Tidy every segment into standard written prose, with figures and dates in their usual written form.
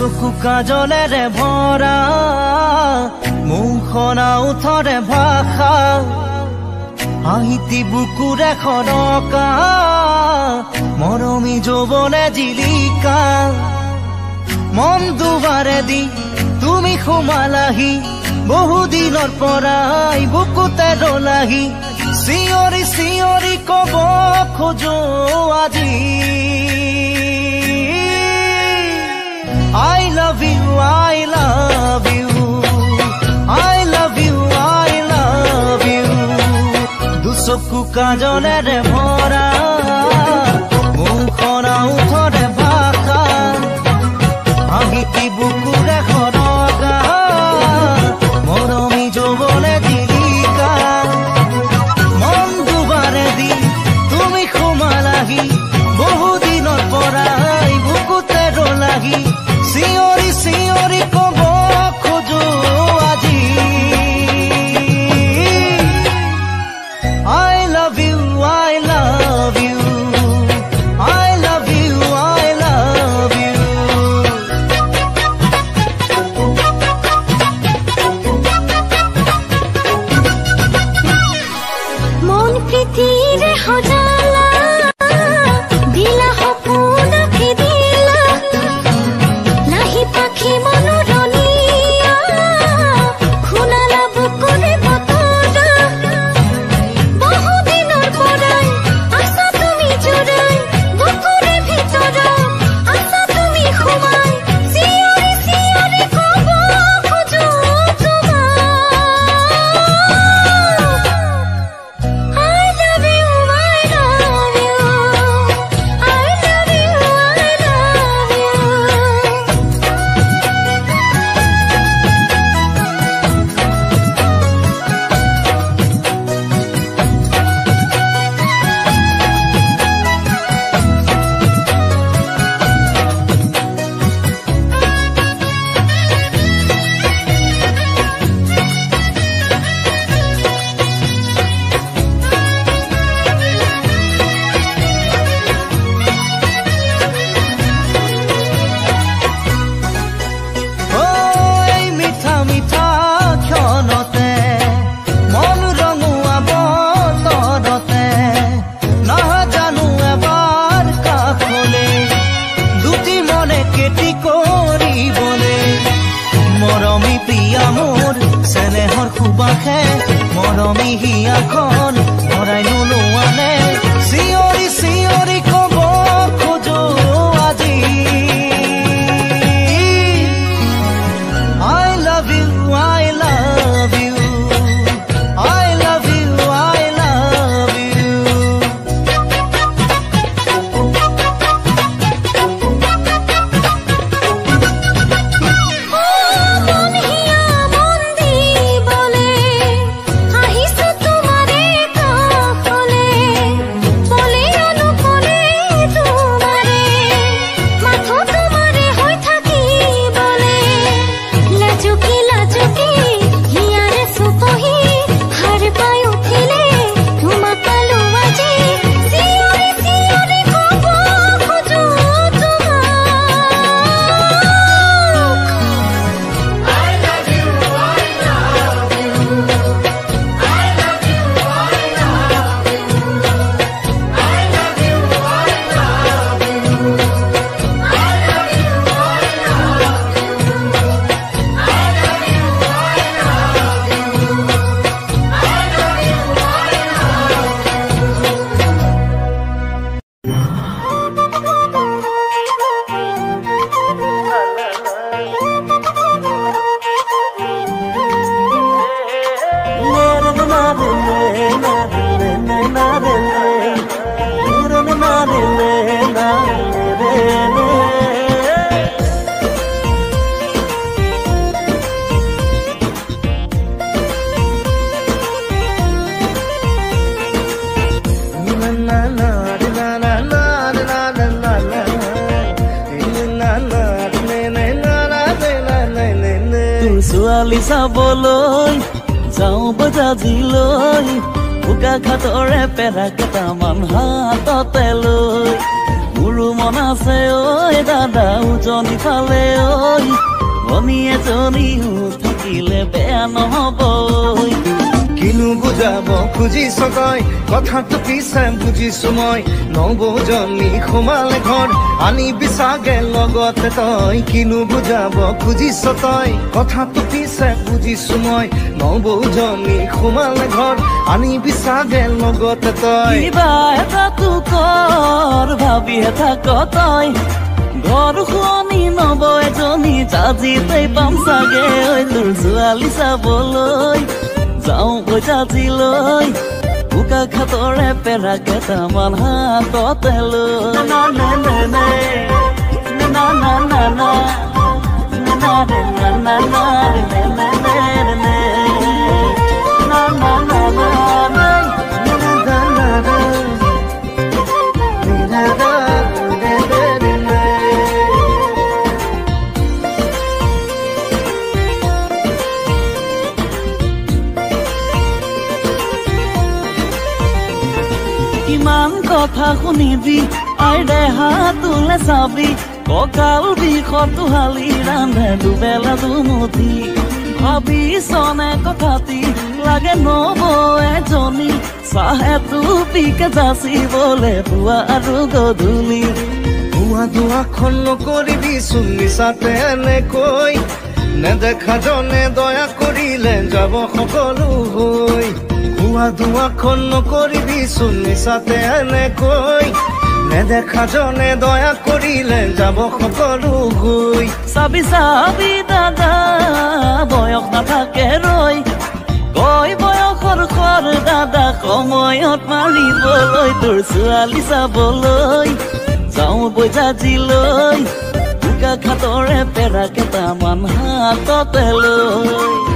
চকু কাজলেৰে ভৰা মুখনা উঠৰে ভাষা আহিতি বুকুৰে খৰকা মৰমী যৌৱনে জিলিকা মন দুবাৰে দি তুমি সোমালাহি বহুদিনৰ পৰাই বুকুতে ৰলাহি চিঞৰি চিঞৰি কব খোজো আজি I love you, I love you, I love you, I love you. দুচকু কাজলেৰে ভৰা মুখনা উঠৰে ভাষা আহিতি বুকুৰে খৰকা মৰমী যৌৱনে জিলিকা মন দুবাৰে দি তুমি সোমালাহি বহুদিনৰ পৰাই বুকুতে ৰলাহি চিঞৰি চিঞৰি কব খোজো আজি I love you, I love you, I love you, I love you. মন প্ৰীতিৰে সজালা দিলা সপোনকে দিলা লাহি পাখি মনোৰণীয়া খুনালা বুকুৰে বতৰা বহুদিনৰ পৰাই আছা তুমি জোৰাই বুকুৰে ভিতৰত আছা তুমি সোমাই চিঞৰি চিঞৰি কব খোজো তোমাক I love you, I love you, I love you, এই মিঠা মিঠা ক্ষণতে মন ৰঙুৱা বতৰতে নাজানো এবাৰ কাষলে দুটি মনে কেতি কৰিবলে মৰমী প্ৰিয়া মোৰ চেনেহৰ সুবাসে মৰমী হিয়াখন ভৰাই নোলোৱানে চিঞৰি চিঞৰি কব খোজো আজি I love you, I love you, I love you, I love you. মন হিয়া মন দি বলে আহিছো তোমাৰে কাষলে বলে অনুকলে তোমাৰে মাথো তোমাৰে হৈ থাকি বলে লাজুকি লাজুকি হিয়াৰে চুপহি হাৰ পাই উঠিলে তোমাক পালো আজি চিঞৰি চিঞৰি কব খোজো তোমাক ছোৱালী চাবলৈ যাওঁ বজাজিলৈ উকা ঘাটৰে পেৰা কেইটামান হাততে লৈ মোৰো মন আছে ঐ দাদা উজনি ফালে ঐ ভনী এজনীও থাকিলে বেয়া নহ'ব কিনো বুজাব খুজিছ তই কথাটো পিছে বুজিছো মই নবৌজনী সোমালে ঘৰ আনি বিচাগে লগতে তই কিনো বুজাব খুজিছ তই কথাটো পিছে বুজিছো মই নবৌজনী সোমালে ঘৰ আনি বিচাগে লগতে তই কিবা এটাতো কৰ ভাবিহে থাক তই ঘৰ শুৱনি নব এজনী জাজিতেই পাম চাগে ঐ তোৰ ছোৱালী চাবলৈ যাওঁ বজাজিলৈ বোকা খাতৰে পেৰা কেইটামান হাততে লৈ না না না না না না না না না না না কিমান কথা শুনিবি আইৰে হাতলে চাবি কঁকাল বিষতো হালি ৰান্ধে দুবেলা দুমুঠি ভাবিছনে কথাটি লাগে নবৌ এজনী চাহে টুপিকে যাচিবলে পুৱা আৰু গধূলি পুৱা দুৱাখন নকৰিবি চোন মিছাতে এনেকৈ নেদেখা জনে দয়া কৰিলে যাব সকলো হৈ পুৱা দুৱাখন নকৰিবি চোন মিছাতে এনেকৈ নেদেখা জনে দয়া কৰিলে যাব সকলো হৈ চাবি চাবি দাদা বয়স নাথাকে ৰৈ গৈ বয়সৰ খৰ দাদা সময়ত মাৰিবলৈ তোৰ ছোৱালী চাবলৈ যাওঁ বজাজিলৈ বোকা খাতৰে পেৰা কেইটামান হাততে লৈ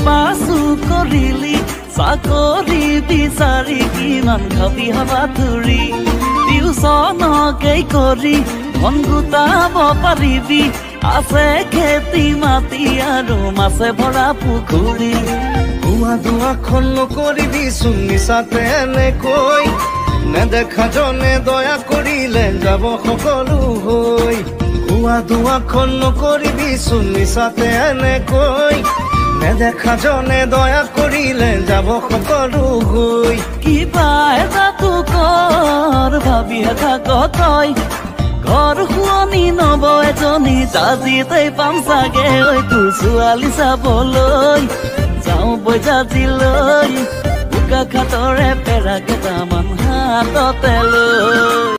পাছো কৰিলি চাকৰি বিচাৰি কিমান খাবি হাবা ধৰি টিউচনকেই কৰি ধন গোটাব পাৰিবি আছে খেতি মাটি আৰু মাছে ভৰা পুখুৰী পুৱা দুৱাখন নকৰিবি চোন মিছাতে এনেকৈ নেদেখা জনে দয়া কৰিলে যাব সকলো হৈ পুৱা দুৱাখন নকৰিবি চোন মিছাতে এনেকৈ নেদেখা জনে দয়া কৰিলে যাব সকলো হৈ কিবা এটাতো কৰ ভাবিহে থাক তই ঘৰ শুৱনি নব এজনী জাজিতেই পাম চাগে ঐ তোৰ ছোৱালী চাবলৈ যাওঁ বজাজিলৈ বোকা খাতৰে পেৰা কেইটামান হাততে লৈ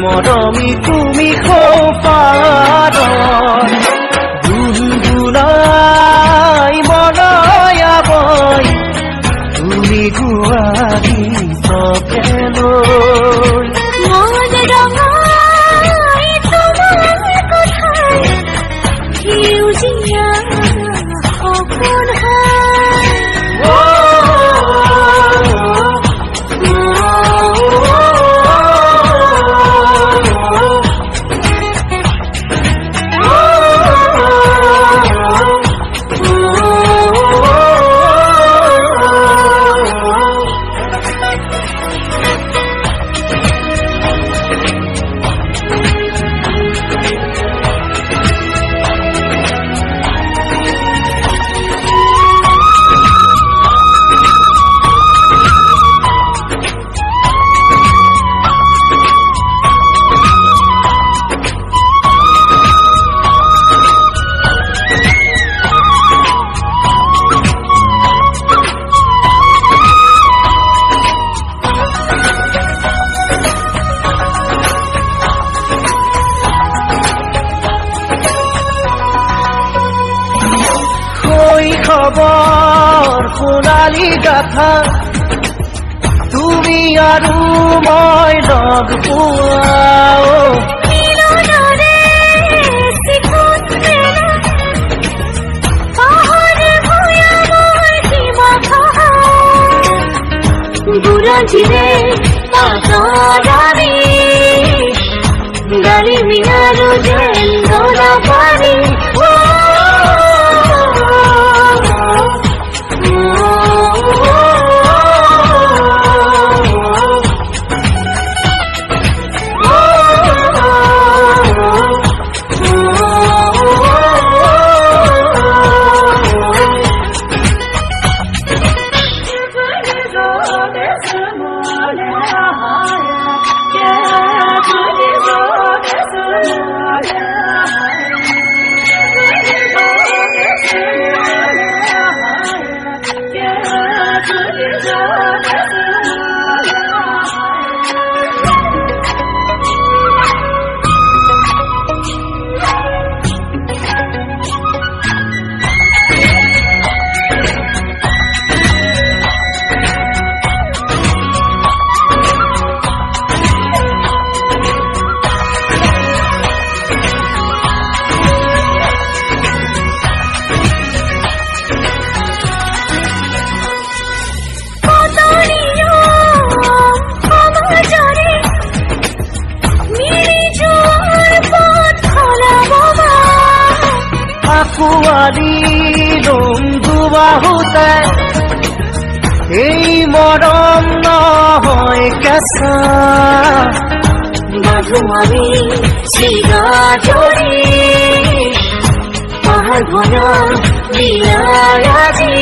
মৰমি তুমি খোপাৰৰ গুণগুণাই মনয়াবই তুমি গুৱাৰী চকেলৈ মন ৰঙাই তোমাৰ কথাই সেউজীয়া সপোন হয় শৈশৱৰ সোণালী গাথা তুমি আৰু মই লগ পোৱা বুৰঞ্জীৰে পাতৰাবি গালি মিয়াৰো যেন গলা পানী এই মৰম নহয় কেঁচা বাঁধো আমি চিগা ধৰি পাহাৰ ঘনৰ বিয়াৰ আজি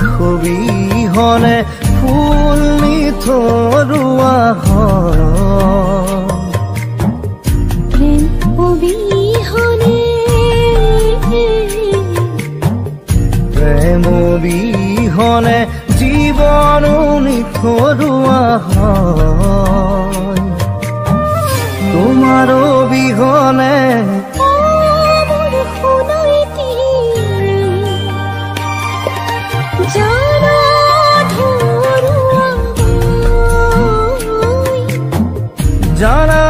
খুবিহনে ফুল নিথৰুৱা প্ৰেম অবিহনে প্ৰেম অবিহনে জীৱনো নিথৰুৱা তোমাৰ অবিহনে জানা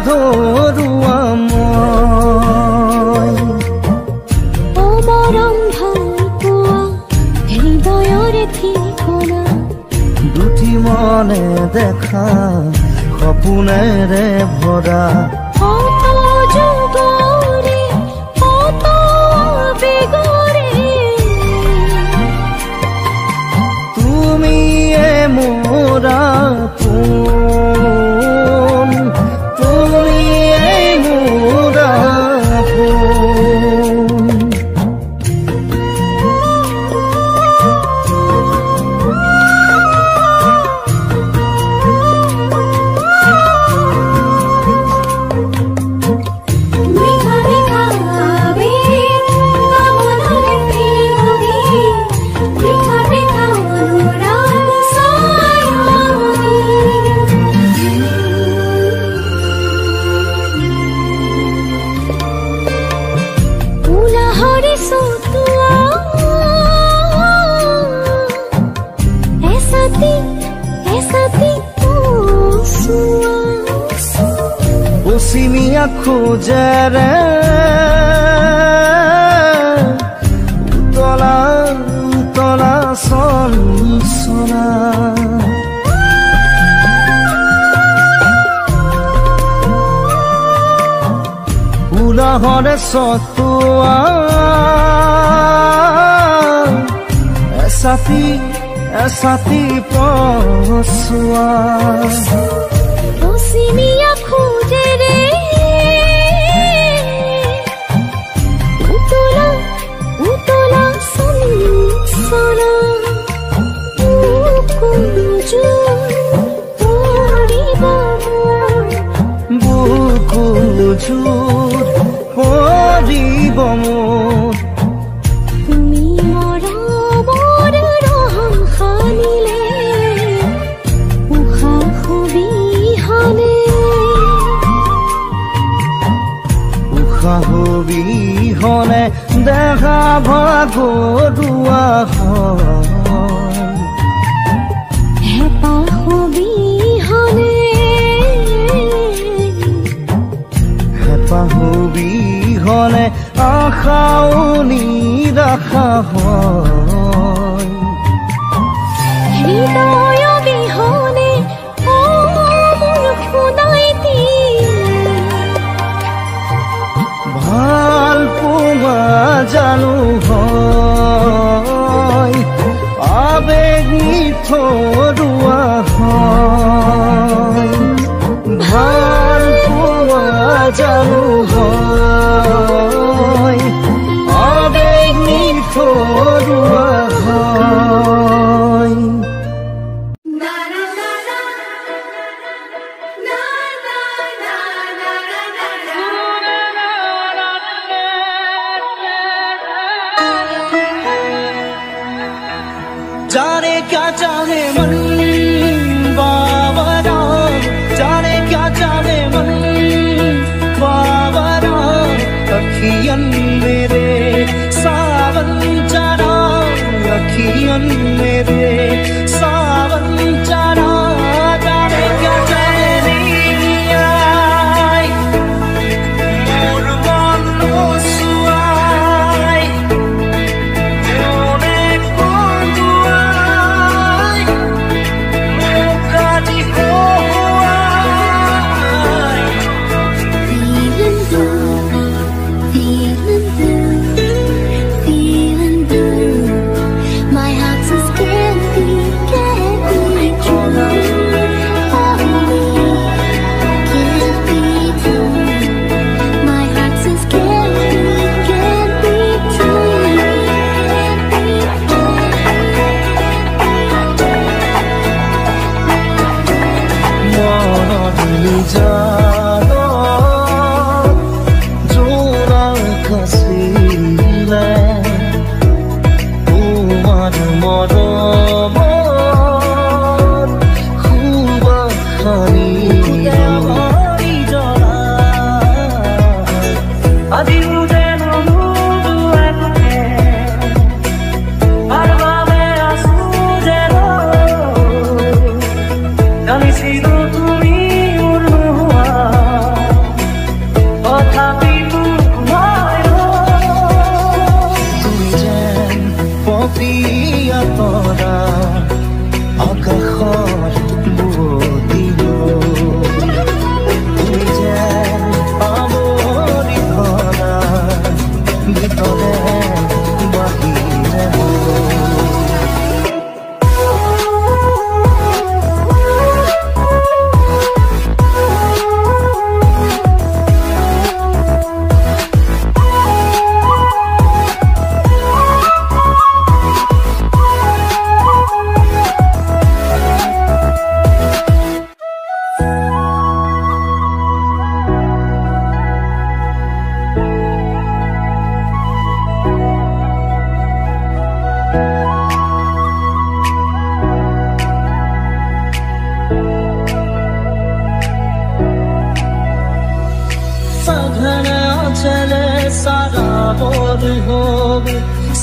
ধৰুৱা মই অমৰম ভাল পোৱা হৃদয়ৰে ঠিকনা দুটি মনে দেখা সপোনেৰে ভৰা যুগৰে বেগৰে তুমিয়ে মোৰা চিমিয়া খোজেৰে উতলা উতলা চঞ্চলা উলাহৰে চতুৱা এছাতি পচোৱা চিমিয়া খোজেৰে উতলা উতলা চঞ্চলা বুকুৰ জোৰ পৰিব মোৰ তুমি মৰমৰ ৰং সানিলে উশাহ বিহনে দেখা ভাগৰুৱা হেঁপাহ বিহনে আশাও নিৰাশা হয় হৃদয় বিহনে মোৰ শুনাইতি ভাল পোৱা জানো হয় আবেগ মিঠৰুৱা হয় ভাল পোৱা জানো হয় আবেগ মিঠৰুৱা হয় जाने क्या चाहे मन बाबरा जाने क्या चाहे मन बाबरा अखियन मेरे सावन चरा अखियन मेरे सावन चरा जाने क्या चाहे नीलिया मोर मन सुआई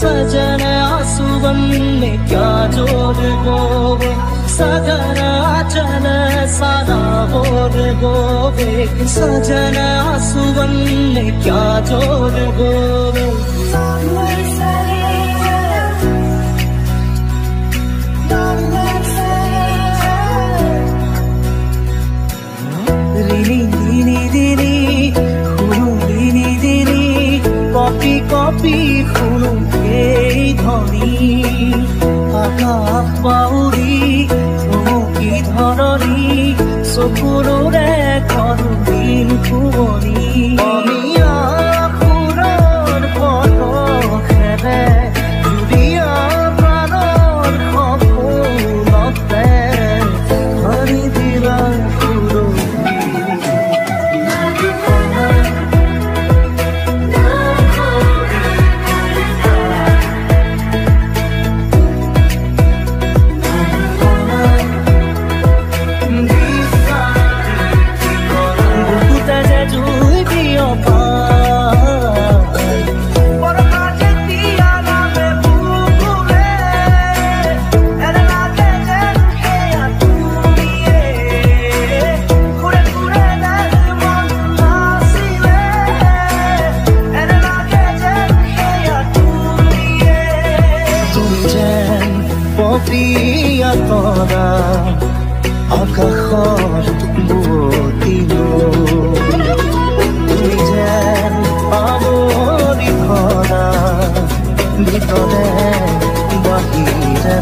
सजन आंसू बन में क्या जोर होवे सजना चल सारा और गोवे सजना सुवन में क्या जोर गोवे রিনি রিনি রিনি শুনো রিনি রিনি কপি কপি শুনো এই ধ্বনি আকাশ বাউরি চমকি ধৰণী চকুৰে কৰো দিন শুৱনি অমিয়া সুৰৰ পদখেৰে জুৰিয়া প্ৰাণৰ সপোনতে ধৰি দিলা তৰা আকাশৰ বুৱতিলো তুমি যেন পাবৰি ধৰা ভিতৰে বাহিৰে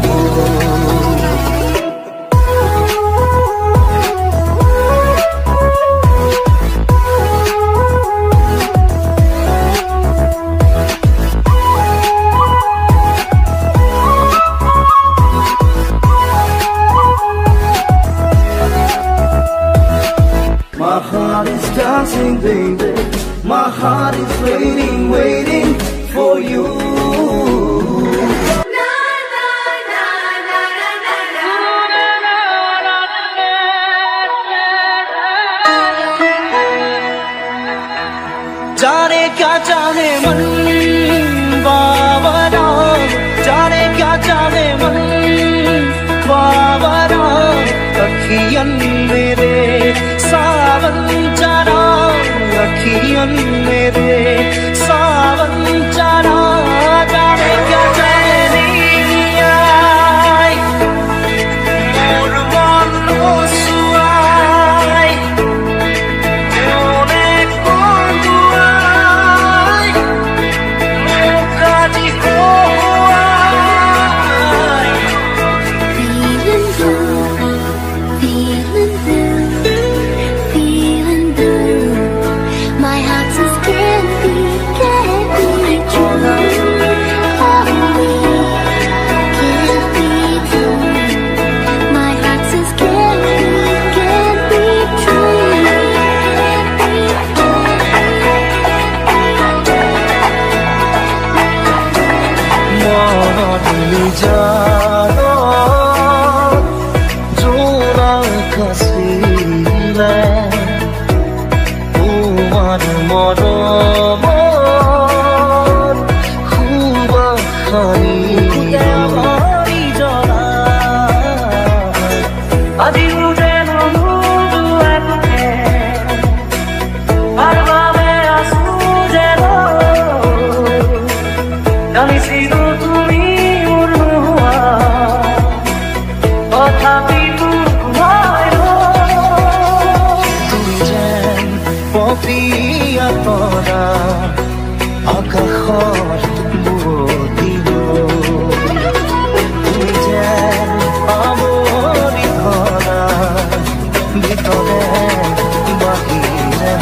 My heart is dancing, baby. My heart is waiting, waiting for you. जाने क्या चाहे मन बाबरा, जाने क्या चाहे मन बाबरा, अखियन मेरे सावन चरा, अखियन मेरे सावन चरा, जाने क्या चाहे नीलिया मोर मन सुआई मोने कोंदुआई मोकाजी कोआई feeling blue. My heart says can't be true. Oh, can't be true. My heart says can't be true. মননি জানো জোড়া কাছিলে তোমার মরমত খুবাখানি জলা আজি যেন নুদুয়াকে আর বাবে আসু যেন জানিছিলো তুমি মোৰ নোহোৱা তথাপিতো ঘূৰাই তুমি যেন পপিয়া তৰা আকাশৰ বুৱতিলো তুমি যেন পাবৰি ধৰা ভিতৰে বাহিৰে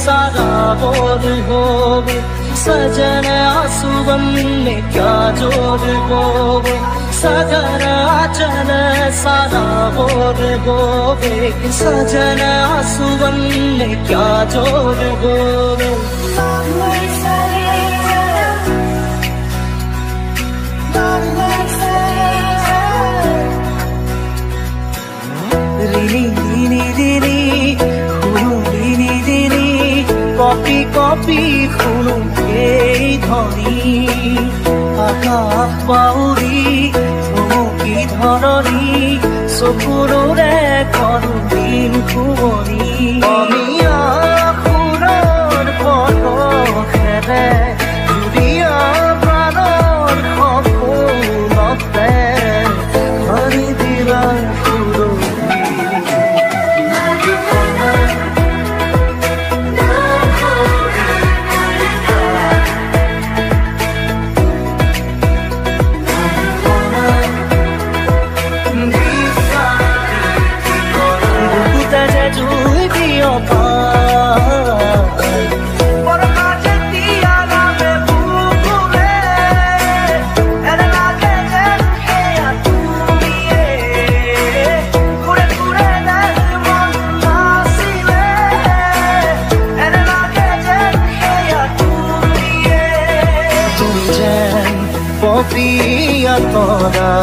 सारा बोल होवे सजन आंसू बनने क्या जोर होवे सजन आचल सारा बोल होवे सजन आंसू बनने क्या जोर होवे কপি কপি শুনো এই ধ্বনি আকাশ বাউরি চমকি ধৰণি চকুৰে কৰো দিন শুৱনি অমিয়া সুৰৰ পদখেৰে জুৰিয়া প্ৰাণৰ সপোনতে ভৰি দিলা পপিয়া তৰা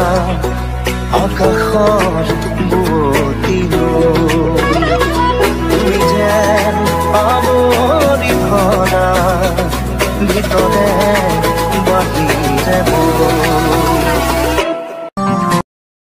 আকাশৰ বুৱতী তুমি যেন আৱৰি ধৰা ভিতৰে বাহিৰে